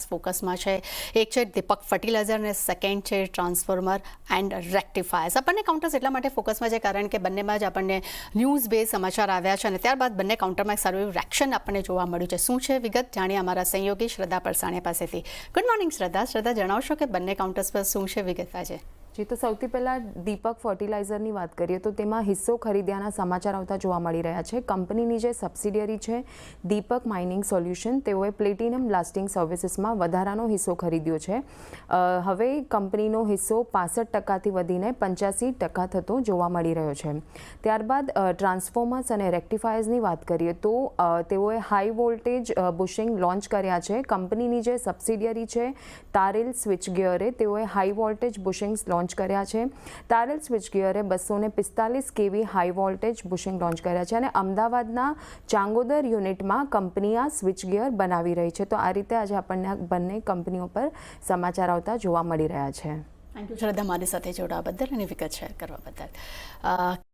ફોકસમાં છે. એક છે દીપક ફર્ટિલાઇઝર અને સેકન્ડ છે ટ્રાન્સફોર્મર એન્ડ રેક્ટિફાયર્સ. આ બંને કાઉન્ટર્સ એટલા માટે ફોકસમાં છે કારણ કે બંનેમાં જ આપણને ન્યૂઝ બેઝ સમાચાર આવ્યા છે અને ત્યારબાદ બંને કાઉન્ટરમાં એક સારું એવું રિએક્શન આપણને જોવા મળ્યું છે. શું છે વિગત જાણીએ અમારા સહયોગી શ્રદ્ધા પરસાણીયા પાસેથી. ગુડ મોર્નિંગ શ્રદ્ધા, જણાવશો કે બંને કાઉન્ટર્સ પર શું છે વિગત આજે? જી, તો સૌથી પહેલાં દીપક ફર્ટિલાઇઝરની વાત કરીએ તો તેમાં હિસ્સો ખરીદ્યાના સમાચાર આવતા જોવા મળી રહ્યા છે. કંપનીની જે સબસિડિયરી છે દીપક માઇનિંગ સોલ્યુશન, તેઓએ પ્લેટિનમ બ્લાસ્ટિંગ સર્વિસીસમાં વધારાનો હિસ્સો ખરીદ્યો છે. હવે કંપનીનો હિસ્સો 65%થી વધીને 85% થતો જોવા મળી રહ્યો છે. ત્યારબાદ ટ્રાન્સફોર્મર્સ અને રેક્ટિફાયર્સની વાત કરીએ તો તેઓએ હાઈ વોલ્ટેજ બુશિંગ લોન્ચ કર્યા છે. કંપનીની જે સબસિડિયરી છે તારેલ સ્વિચગિયરે તેઓએ હાઈ વોલ્ટેજ બુશિંગ્સ લોન્ચ કર્યા છે. તારેલ સ્વિચગિયરે 245 kV high voltage bushing launch કર્યા છે અને અમદાવાદના ચાંગોદર યુનિટમાં કંપની આ સ્વિચગિયર બનાવી રહી છે. તો આ રીતે આજે આપણને બંને કંપનીઓ પર સમાચાર આવતા જોવા મળી રહ્યા છે. થેન્ક યુ શ્રદ્ધા, મારી સાથે જોડાવા બદલ અને વિગત શેર કરવા બદલ.